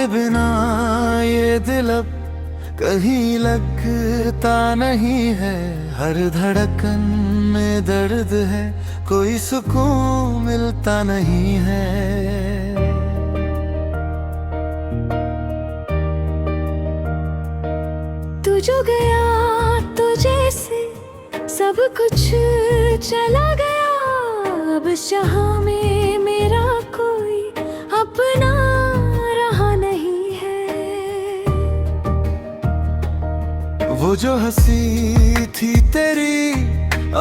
तेरे बिना ये दिल अब कहीं लगता नहीं है। हर धड़कन में दर्द है, कोई सुकून मिलता नहीं है। तू जो गया तो जैसे सब कुछ चला गया। अब जहाँ में मेरा कोई अपना रहा नहीं है। वो जो हंसी थी तेरी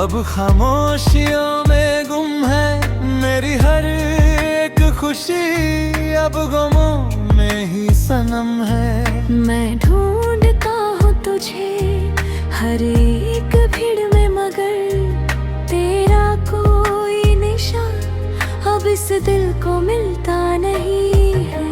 अब खामोशियों में गुम है। मेरी हर एक खुशी अब गमों में ही सनम है। मैं ढूंढता हूँ तुझे हर एक भीड़ में, मगर तेरा कोई निशान अब इस दिल को मिलता नहीं है।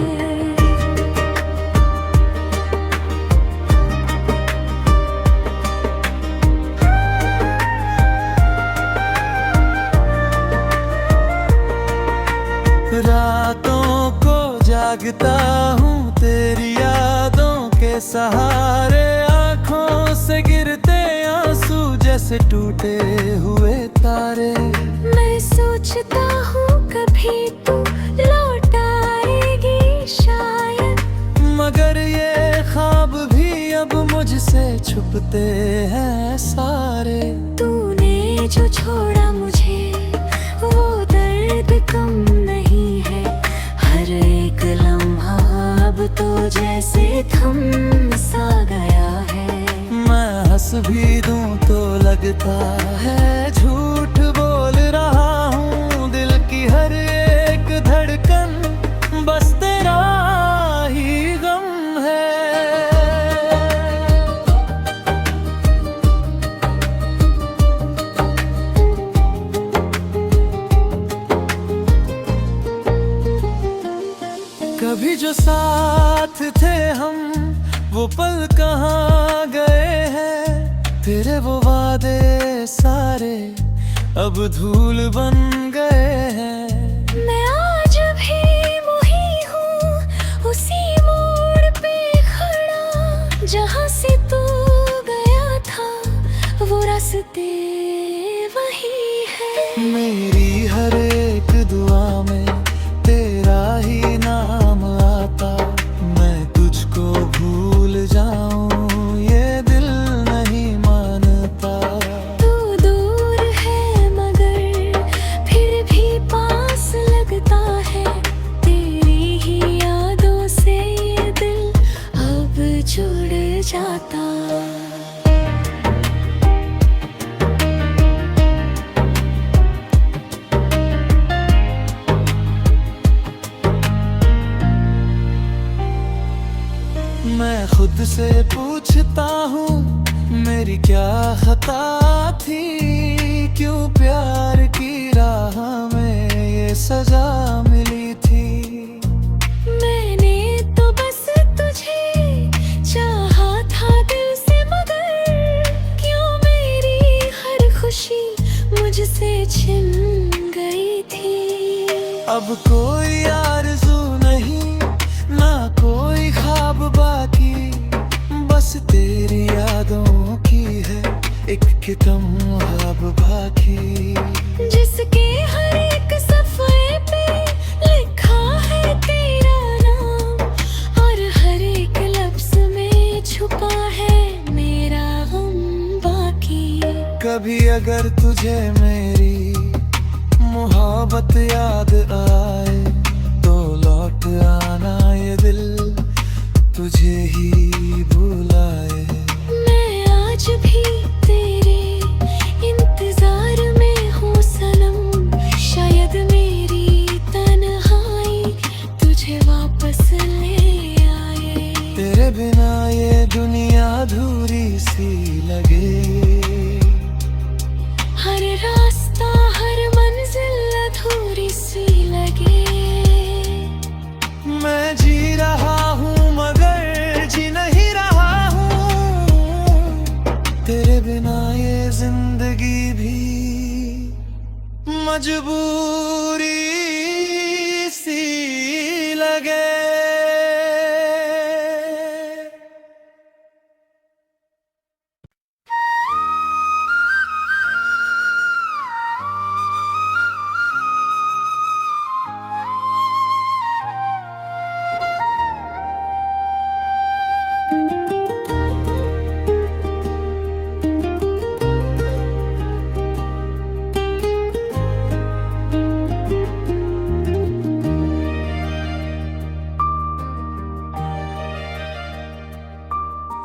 रातों को जागता हूँ तेरी यादों के सहारे। आँखों से गिरते आंसू जैसे टूटे हुए तारे। मैं सोचता हूँ कभी तू लौट आएगी शायद, मगर ये ख्वाब भी अब मुझसे छुपते हैं सारे। तूने जो छोड़ा मुझे वो दर्द कम नहीं है। हर एक लम्हा अब तो जैसे थम सा गया है। मैं हंस भी दूं तो लगता है झूठ बोल रहा हूँ। दिल की हर एक धड़कन बस तेरा ही गम है। कभी जो साथ थे हम वो पल कहाँ गए हैं। तेरे वो वादे सारे अब धूल बन गए हैं। मैं आज भी वही हूँ उसी मोड़ पे खड़ा, जहाँ से तू गया था वो रास्ते वही है। मेरी हर एक दुआ में तेरा ही नाम आता। मैं तुझको भूल जाऊं ये दिल नहीं मानता। तू दूर है मगर फिर भी पास लगता है। तेरी ही यादों से ये दिल अब जुड़ जाता। मैं खुद से पूछता हूँ मेरी क्या खता थी। क्यों प्यार की राह में ये सजा मिली थी। मैंने तो बस तुझे चाहा था दिल से, मगर क्यों मेरी हर खुशी मुझसे छिन गई थी। अब कोई आरज़ू नहीं ना कोई ख्वाब बाकी, बस तेरी यादों की है एक किताब बाकी। जिसके हर एक सफ़े पे लिखा है तेरा नाम, और हर एक लफ्ज़ में छुपा है मेरा गम बाकी। कभी अगर तुझे मेरी मोहब्बत याद आए तो लौट आना ये दिल तुझे ही बुलाए। मैं आज भी तेरे इंतजार में हूँ सनम, शायद मेरी तन्हाई तुझे वापस ले आए। तेरे बिना ये दुनिया अधूरी सी लगे। हर रास्ता हर मंजिल अधूरी सी लगे। मैं जी रहा हूँ मगर जी नहीं रहा हूँ। तेरे बिना ये जिंदगी भी मजबूरी सी लगे।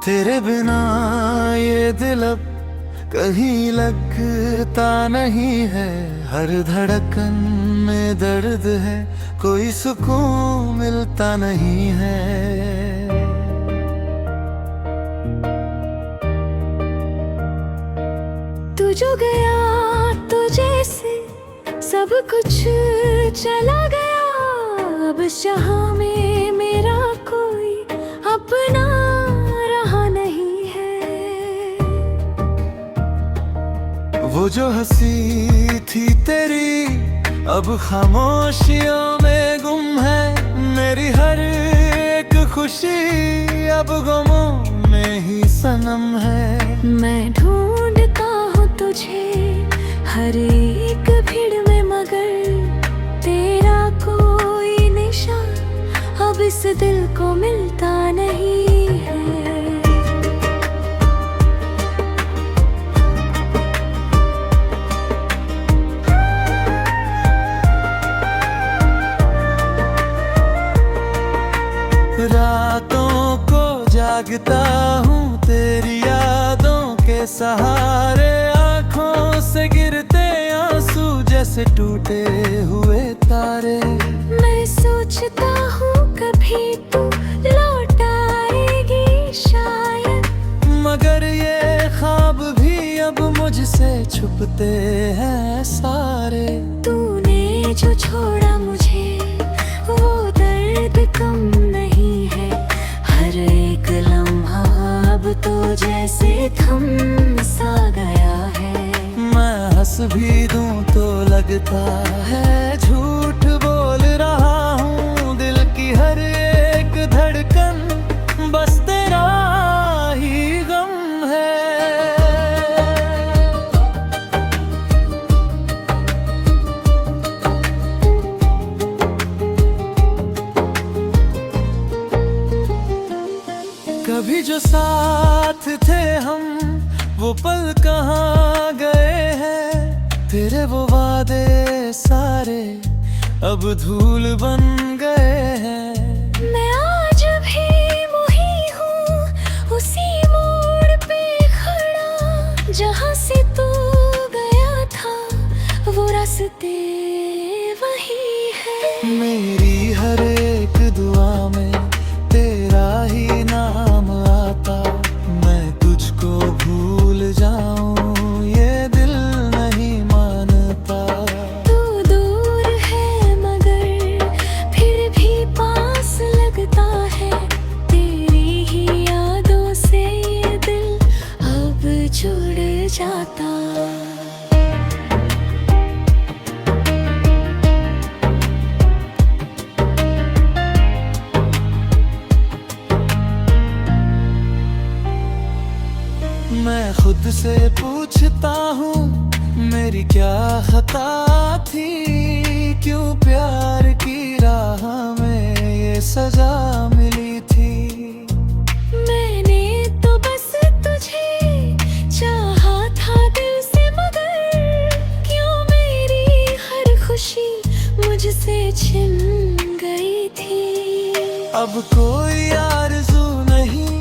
तेरे बिना ये दिल अब कहीं लगता नहीं है। हर धड़कन में दर्द है, कोई सुकून मिलता नहीं है। तू जो गया तो जैसे सब कुछ चला गया। अब जहाँ में मेरा कोई अपना रहा नहीं है। वो जो हंसी थी तेरी अब खामोशियों में गुम है। मेरी हर एक खुशी अब गमों में ही सनम है। मैं ढूंढता हूँ तुझे हर एक भीड़ में, मगर तेरा कोई निशान अब इस दिल को मिलता नहीं है। रातों को जागता हूँ तेरी यादों के सहारे। आँखों से गिरते आंसू जैसे टूटे हुए तारे। मैं सोचता हूँ कभी तू लौट आएगी शायद, मगर ये ख्वाब भी अब मुझसे छुपते हैं सारे। तूने जो छोड़ा मुझे वो दर्द कम नहीं है। हर एक लम्हा अब तो जैसे थम सा गया है। मैं हंस भी दूं तो लगता है झूठ बोल रहा हूँ। दिल की हर एक धड़कन बस तेरा ही गम है। कभी जो साथ थे हम वो पल कहाँ गए हैं। तेरे वो वादे सारे अब धूल बन गए हैं। मैं आज भी मोही हूँ उसी मोड़ पे खड़ा, जहाँ से तू गया था वो रास्ते वही है। मेरी हर एक दुआ में तेरा ही नाम आता। मैं तुझको भूल जाऊं ये दिल नहीं मानता। तू दूर है मगर फिर भी पास लगता है। तेरी ही यादों से ये दिल अब जुड़ जाता। मैं खुद से पूछता हूँ मेरी क्या खता थी। क्यों प्यार की राह में ये सजा मिली थी। मैंने तो बस तुझे चाहा था दिल से, मगर क्यों मेरी हर खुशी मुझसे छिन गई थी। अब कोई आरज़ू नहीं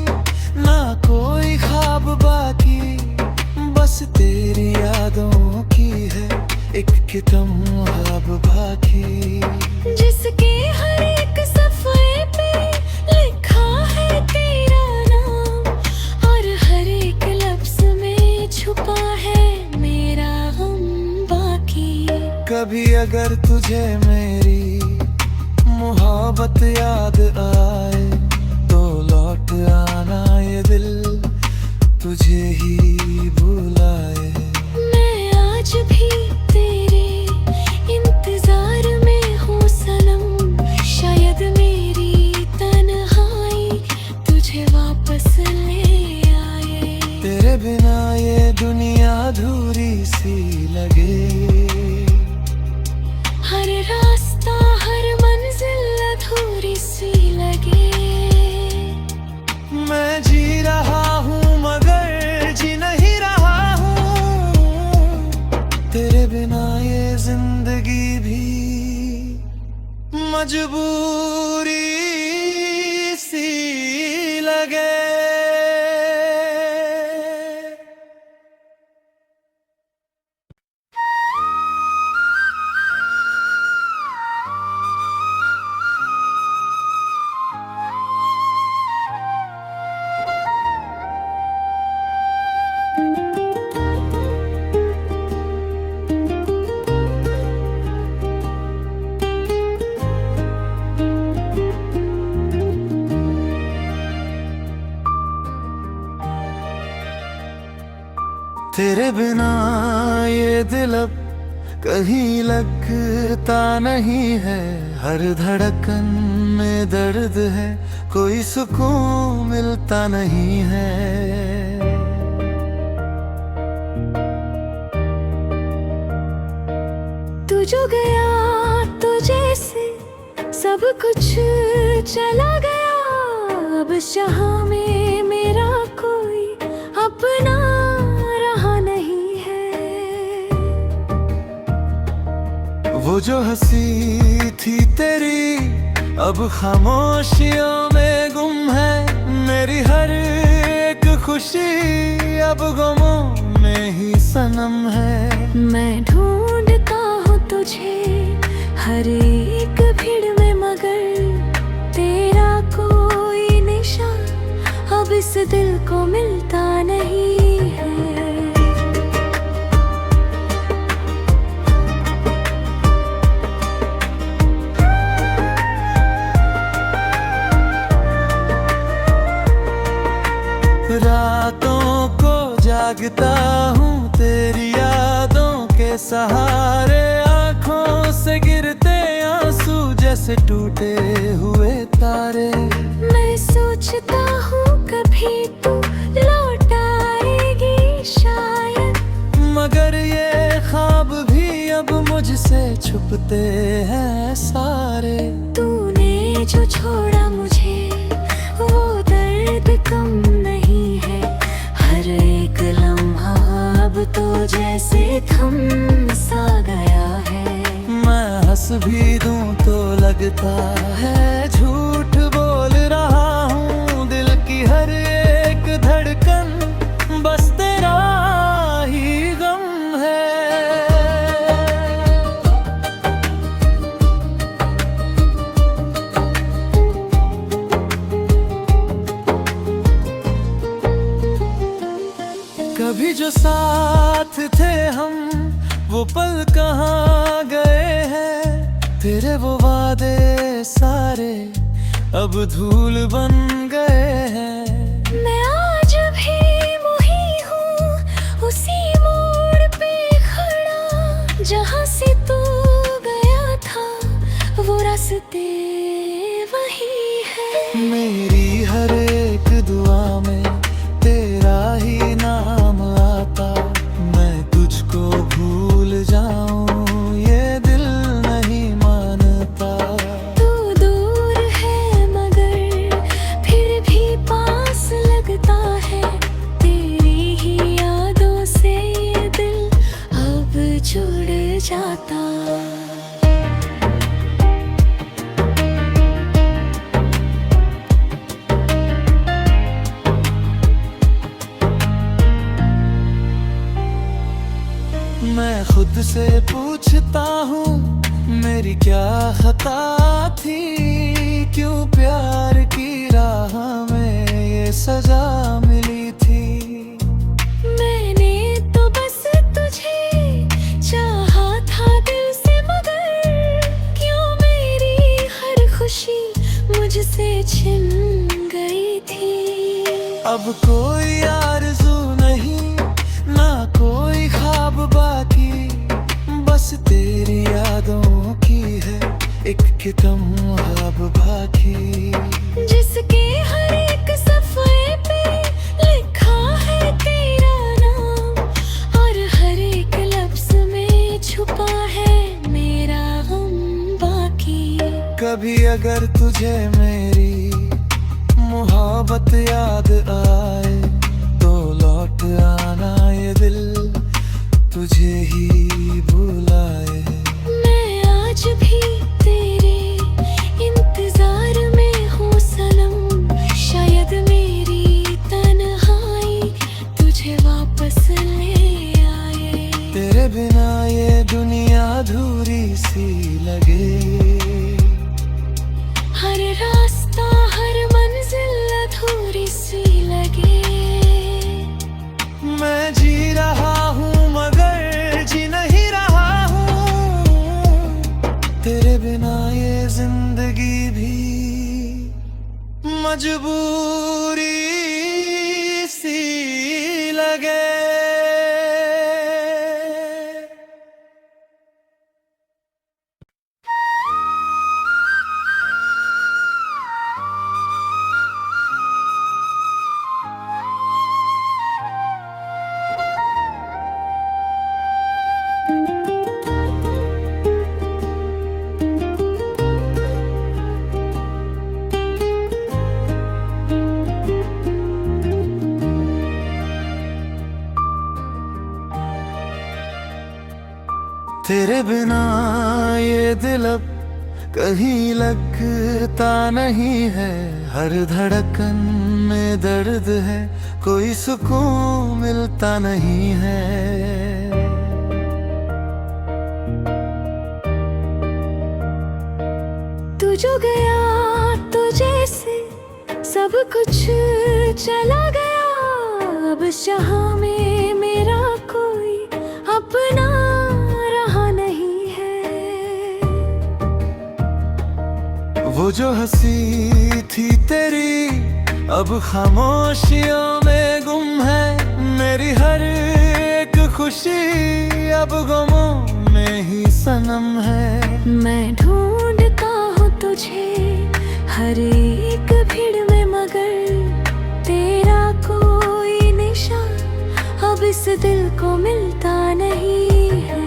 ना कोई ख्वाब बाकी, बस तेरी यादों की है एक किताब अब बाकी। जिसके हर एक सफ़े पे लिखा है तेरा नाम, और हर एक लफ्ज़ में छुपा है मेरा गम बाकी। कभी अगर तुझे मेरी मोहब्बत याद आए तो लौट आना ये दिल तुझे ही बुलाए। मैं आज भी तेरे इंतजार में हूँ सनम, शायद मेरी तन्हाई तुझे वापस ले आए। तेरे बिना ये दुनिया अधूरी सी लगे। हर रास्ता हर मंजिल अधूरी सी लगे। मैं जी रहा हूँ मगर जी नहीं रहा हूँ। तेरे बिना ये जिंदगी भी मजबूरी सी लगे। तेरे बिना ये दिल अब कहीं लगता नहीं है। हर धड़कन में दर्द है, कोई सुकून मिलता नहीं है। तू जो गया तो जैसे सब कुछ चला गया। अब जहाँ में मेरा कोई अपना रहा नहीं है। वो जो हंसी थी तेरी अब खामोशियों में गुम है। मेरी हर एक खुशी अब गमों में ही सनम है। मैं ढूंढता हूँ तुझे हर एक भीड़ में, मगर तेरा कोई निशान अब इस दिल को मिलता नहीं है। रातों को जागता हूँ तेरी यादों के सहारे। आँखों से गिरते आंसू जैसे टूटे हुए तारे। मैं सोचता हूँ कभी तू लौट आएगी शायद, मगर ये ख्वाब भी अब मुझसे छुपते हैं सारे। तूने जो छोड़ा मुझे वो दर्द कम नहीं है। हर एक लम्हा अब तो जैसे थम सा गया है। मैं हंस भी दूं तो लगता है झूठ बोल रहा हूँ। दिल की हर एक धड़कन बस तेरा ही गम है। कभी जो साथ थे हम वो पल कहाँ गए हैं। तेरे वो वादे सारे अब धूल बन गए हैं। मैं आज भी वही हूँ उसी मोड़ पे खड़ा, जहाँ से तू गया था वो रास्ते वही है। मेरी हर एक दुआ में तेरा ही नाम आता। मैं तुझको भूल जाऊं ये दिल नहीं मानता। तू दूर है मगर फिर भी पास लगता है। तेरी ही यादों से ये दिल अब जुड़ जाता। मैं खुद से पूछता हूँ मेरी क्या खता थी। क्यों प्यार की राह में ये सजा मिली थी। मैंने तो बस तुझे चाहा था दिल से, मगर क्यों मेरी हर खुशी मुझसे छिन गई थी। अब कोई आरज़ू नहीं ना कोई ख्वाब बाकी, बस तेरी यादों की है एक किताब बाकी। जिसके हर एक सफ़े पे लिखा है तेरा नाम, और हर एक लफ्ज़ में छुपा है मेरा गम बाकी। कभी अगर तुझे मेरी मोहब्बत याद आए तो लौट आना ये दिल तुझे ही बुलाए। मैं आज भी तेरे इंतजार में हूँ सनम, शायद मेरी तन्हाई तुझे वापस ले आए। तेरे बिना ये दुनिया अधूरी सी लगे। हर रास्ता हर मंजिल अधूरी सी लगे। मैं जी रहा हूँ मगर जी नहीं रहा हूँ। तेरे बिना ये जिंदगी भी मजबूरी सी लगे। तेरे बिना ये दिल अब कहीं लगता नहीं है। हर धड़कन में दर्द है, कोई सुकून मिलता नहीं है। तू जो गया तो जैसे सब कुछ चला गया। अब जहाँ में मेरा कोई अपना रहा नहीं है। वो जो हंसी थी तेरी अब खामोशियों में गुम है। मेरी हर एक खुशी अब गमों में ही सनम है। मैं ढूंढता हूँ तुझे हर एक भीड़ में, मगर तेरा कोई निशान अब इस दिल को मिलता नहीं है।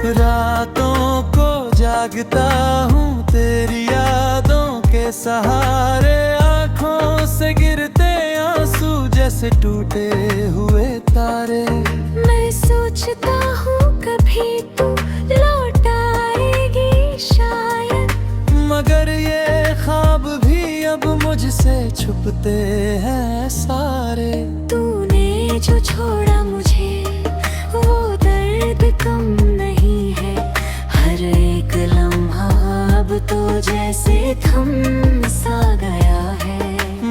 रातों को जागता हूँ तेरी यादों के सहारे। आँखों से गिरते आंसू जैसे टूटे हुए तारे। मैं सोचता हूँ कभी तू लौट आएगी शायद, मगर ये ख्वाब भी अब मुझसे छुपते हैं सारे। तूने जो छोड़ा मुझे वो दर्द कम नहीं है। हर एक लम्हा अब तो जैसे थम सा गया है।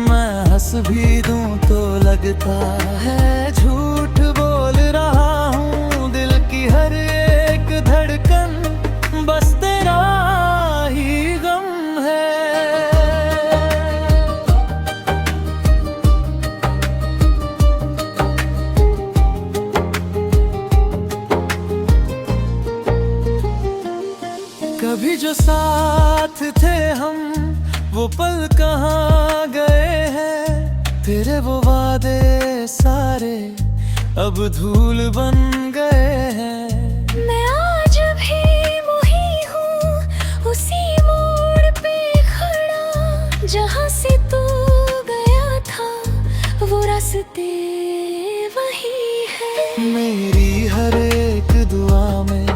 मैं हंस भी दूं तो लगता है झूठ बोल रहा हूँ। दिल की हर एक धड़कन बस तेरा ही गम है। कभी जो साथ थे हम वो पल कहाँ गए हैं। तेरे वो वादे सारे अब धूल बन गए हैं। मैं आज भी वही हूँ उसी मोड़ पे खड़ा, जहाँ से तू गया था वो रास्ते वही है। मेरी हर एक दुआ में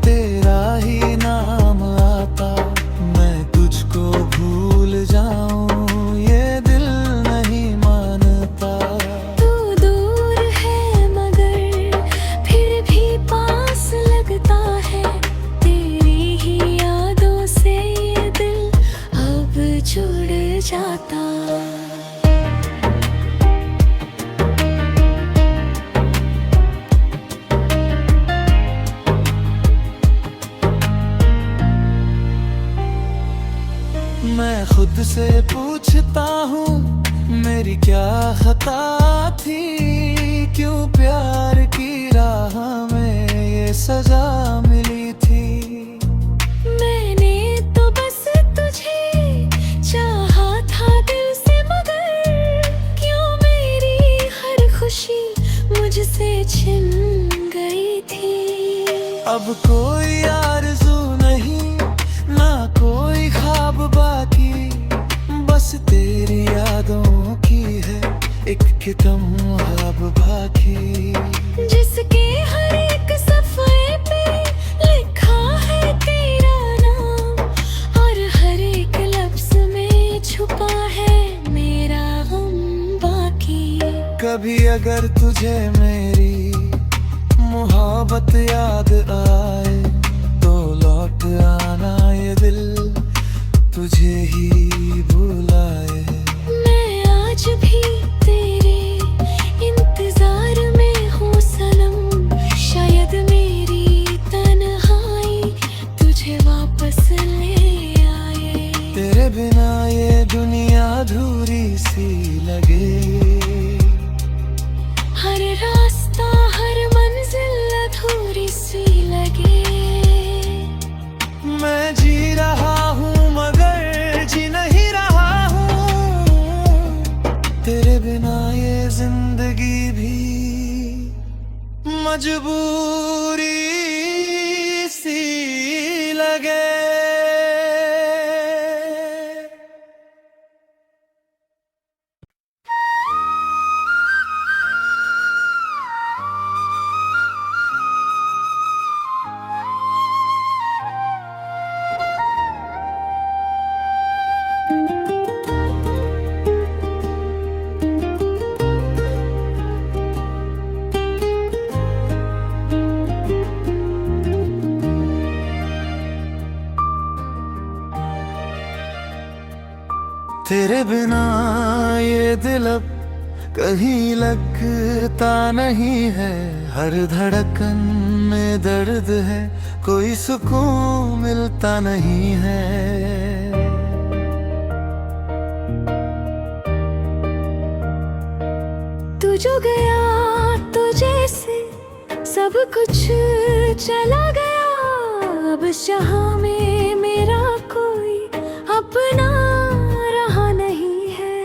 तेरा ही नाम आता। मैं तुझको भूल जाऊं ये दिल नहीं मानता। तू दूर है मगर फिर भी पास लगता है। तेरी ही यादों से ये दिल अब जुड़ जाता। मैं खुद से पूछता हूँ मेरी क्या खता थी। क्यों प्यार की राह में ये सजा मिली थी। मैंने तो बस तुझे चाहा था दिल से, मगर क्यों मेरी हर खुशी मुझसे छिन गई थी। अब कोई आरज़ू नहीं ना कोई ख्वाब बाकी। बस तेरी यादों की है एक किताब बाकी। जिसके हर एक सफ़े पे लिखा है तेरा नाम, और हर एक लफ्ज़ में छुपा है मेरा गम बाकी। कभी अगर तुझे मेरी मोहब्बत याद आए तो लौट आना ये दिल तुझे ही बुलाए। मैं आज भी तेरे इंतजार में हूँ सनम। शायद मेरी तन्हाई तुझे वापस ले आए। तेरे बिना ये दुनिया अधूरी सी लगे। हर रास्ता हर मंजिल अधूरी सी लगे। मैं जी रहा हूँ मगर जी नहीं रहा हूँ। तेरे बिना ये जिंदगी भी मजबूरी सी लगे। तेरे बिना ये दिल अब कहीं लगता नहीं है। हर धड़कन में दर्द है, कोई सुकून मिलता नहीं है। तू जो गया तो जैसे सब कुछ चला गया। अब जहाँ में मेरा कोई अपना रहा नहीं है।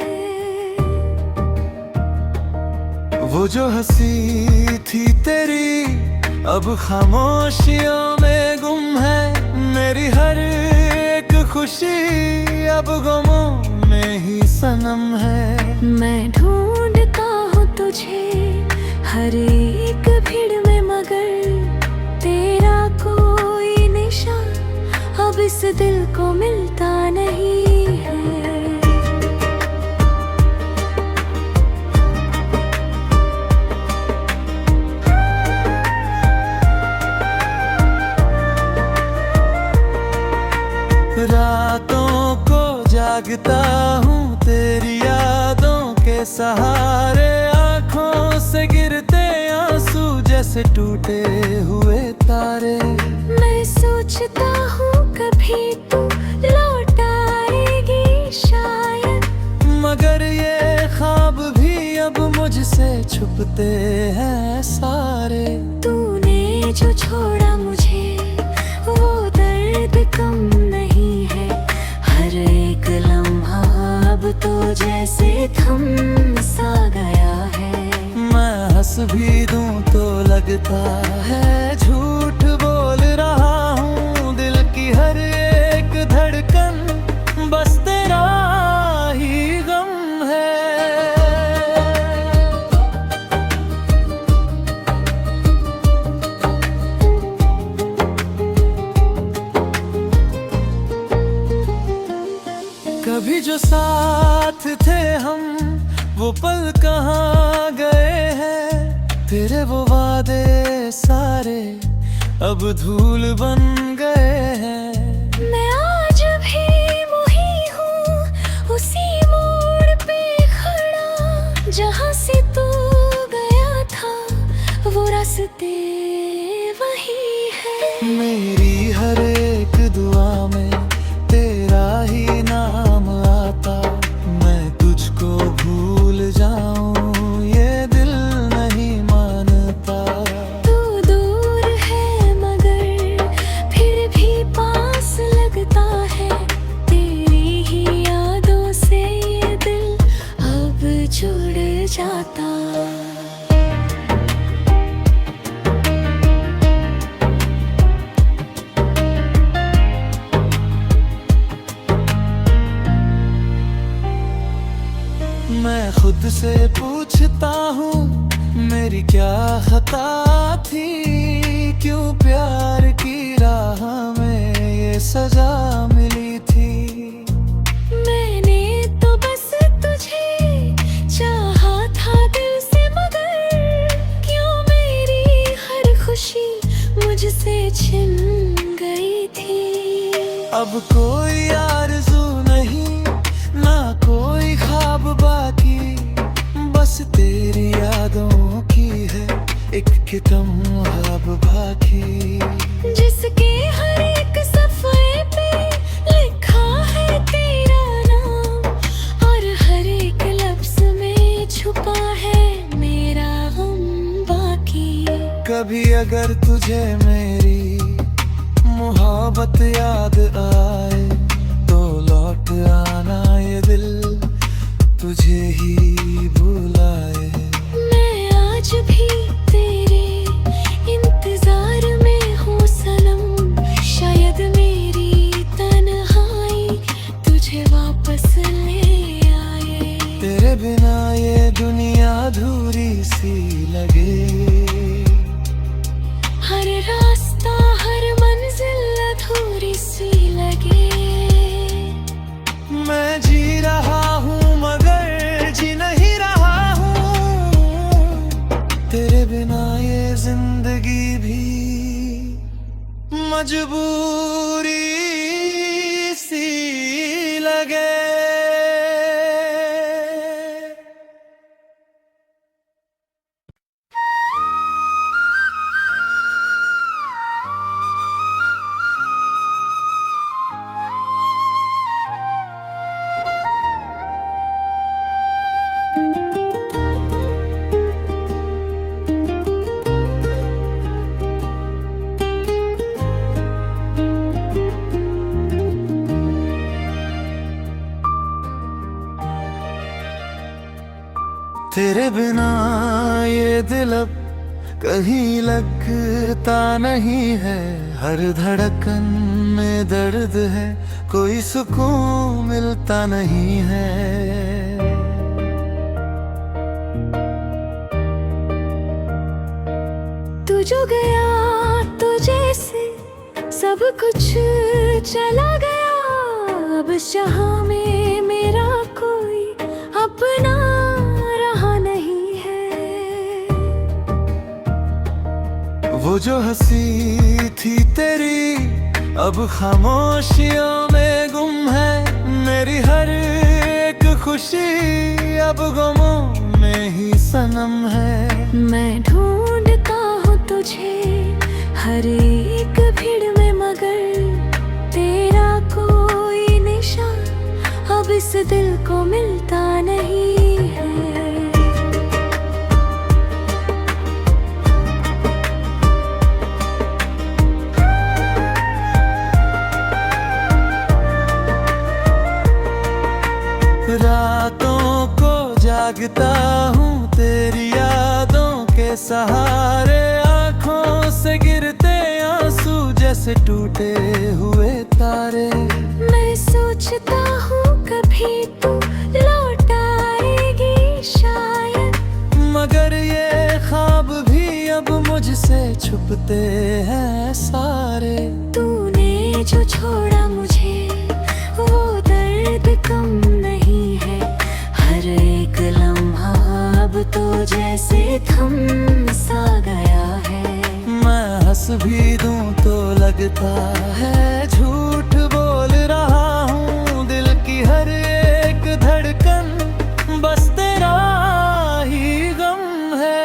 वो जो हंसी थी तेरी अब खामोशियों में गुम है। मेरी हर एक खुशी अब गमों में ही सनम है। मैं ढूंढता हूँ तुझे हर एक भीड़ में, मगर तेरा कोई निशान अब इस दिल को मिलता नहीं है। रातों को जागता हूँ तेरी यादों के सहारे। आँखों से गिरते आंसू जैसे टूटे हुए तारे। मैं सोचता हूँ कभी तू लौट आएगी शायद, मगर ये ख्वाब भी अब मुझसे छुपते हैं सारे। तूने जो छोड़ा मुझे वो दर्द कम नहीं है। हर एक लम्हा अब तो जैसे थम सा गया है। मैं हंस भी दूं तो लगता है झूठ बोल रहा हूँ। दिल की हर एक धड़कन बस तेरा ही गम है। कभी जो साथ थे हम वो पल कहाँ गए हैं। तेरे वो वादे सारे अब धूल बन गए हैं। मैं आज भी वही हूँ उसी मोड़ पे खड़ा, जहाँ से तू गया था वो रास्ते वही है। मेरी हर एक दुआ में तेरा ही नाम आता। मैं तुझको भूल जाऊं ये दिल नहीं मानता। तू दूर है मगर फिर भी पास लगता है। तेरी ही यादों से ये दिल अब जुड़ जाता। मैं खुद से पूछता हूँ मेरी क्या खता थी। क्यों प्यार की राह में ये सजा मिली थी। मैंने तो बस तुझे चाहा था दिल से, मगर क्यों मेरी हर खुशी मुझसे छिन गई थी। अब कोई आरज़ू नहीं ना कोई ख्वाब बाकी। बस तेरी यादों की है एक किताब बाकी। जिसके हर एक सफ़े पे लिखा है तेरा नाम, और हर एक लफ्ज़ में छुपा है मेरा गम बाकी। कभी अगर तुझे मेरी मोहब्बत याद आए तो लौट आना ये दिल तुझे ही बुलाए। मैं आज भी तेरे इंतजार में हूँ सनम। शायद मेरी तन्हाई तुझे वापस ले आए। तेरे बिना ये दुनिया अधूरी सी लगे। हर रास्ता हर मंजिल अधूरी सी लगे। मैं जी रहा हूँ मगर जी नहीं रहा हूँ। तेरे बिना ये जिंदगी भी मजबूरी सी लगे। तेरे बिना ये दिल अब कहीं लगता नहीं है। हर धड़कन में दर्द है, कोई सुकून मिलता नहीं है। तू जो गया तो जैसे सब कुछ चला गया। अब जहाँ में मेरा कोई अपना रहा नहीं है। वो जो हंसी थी तेरी अब खामोशियों में गुम है। मेरी हर एक खुशी अब गमों में ही सनम है। मैं ढूंढता हूँ तुझे हर एक भीड़ में, मगर तेरा कोई निशान अब इस दिल को मिलता नहीं है। रातों को जागता हूँ तेरी यादों के सहारे। आँखों से गिरते आंसू जैसे टूटे हुए तारे। मैं सोचता हूँ कभी तू लौट आएगी शायद, मगर ये ख्वाब भी अब मुझसे छुपते हैं सारे। तूने जो छोड़ा मुझे वो दर्द कम नहीं है। हर एक लम्हा अब तो जैसे थम सा गया है। मैं हंस भी दूं तो लगता है झूठ बोल रहा हूँ। दिल की हर एक धड़कन बस तेरा ही गम है।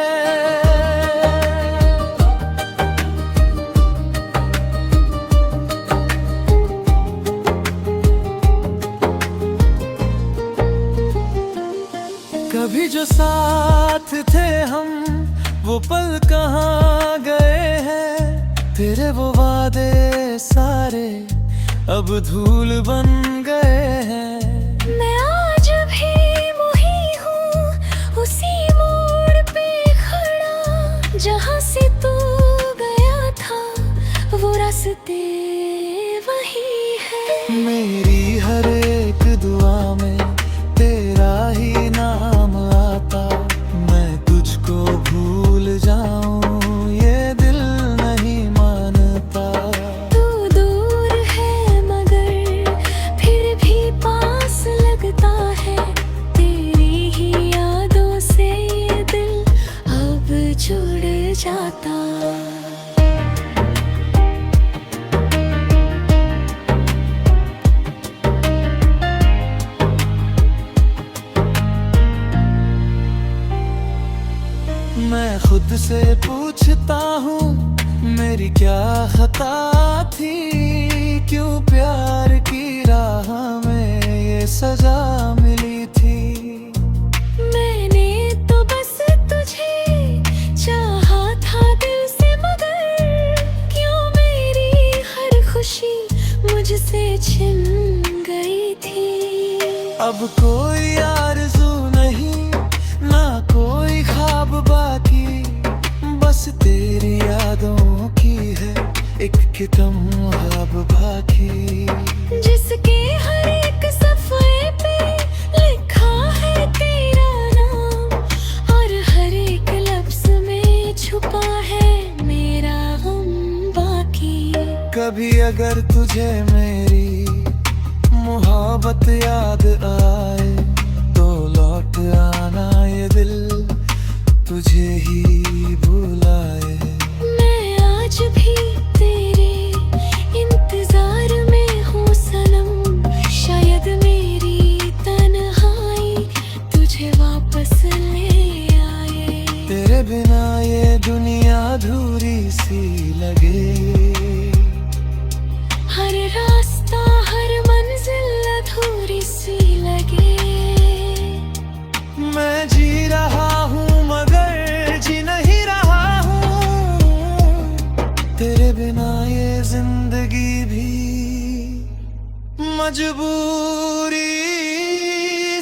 कभी जो साथ थे हम वो पल कहाँ गए हैं। तेरे वो वादे सारे अब धूल बन गए हैं। मैं आज भी वही हूँ उसी मोड़ पे खड़ा, जहाँ से तू गया था वो रास्ते वही है। मेरी हर एक दुआ में तेरा ही नाम आता। मैं तुझको भूल जाऊं ये दिल नहीं मानता। तू दूर है मगर फिर भी पास लगता है। तेरी ही यादों से ये दिल अब जुड़ जाता। मैं खुद से पूछता हूँ मेरी क्या खता थी। क्यों प्यार की राह में ये सजा मिली थी। मैंने तो बस तुझे चाहा था दिल से, मगर क्यों मेरी हर खुशी मुझसे छिन गई थी। अब कोई आरज़ू नहीं ना कोई ख्वाब बाकी, बस तेरी यादों की है एक किताब बाकी। जिसके हर एक सफ़े पे लिखा है तेरा नाम, और हर एक लफ्ज़ में छुपा है मेरा गम बाकी। कभी अगर तुझे मेरी मोहब्बत याद आए तो लौट आना ये दिल तुझे ही बुलाए। मैं आज भी तेरे इंतजार में हूँ सनम, शायद मेरी तन्हाई तुझे वापस ले आए। तेरे बिना ये दुनिया अधूरी सी लगे। हर रास्ता हर मंजिल अधूरी सी लगे। मैं जी रहा हूँ मगर जी नहीं रहा हूँ। तेरे बिना ये जिंदगी भी मजबूरी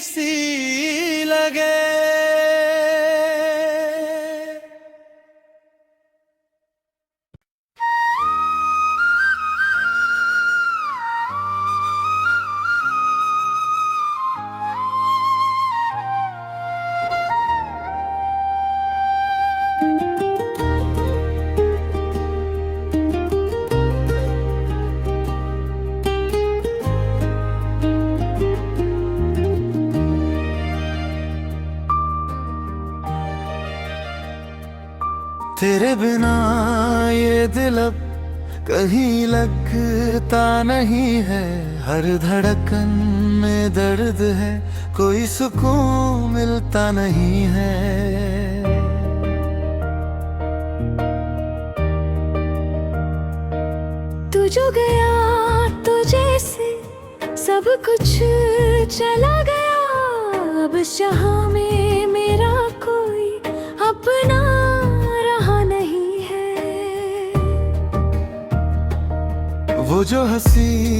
सी लगे। तेरे बिना ये दिल अब कहीं लगता नहीं है। हर धड़कन में दर्द है, कोई सुकून मिलता नहीं है। तू जो गया तुझे से सब कुछ चला गया। अब जहाँ में मेरा कोई अपना रहा नहीं है। वो जो हंसी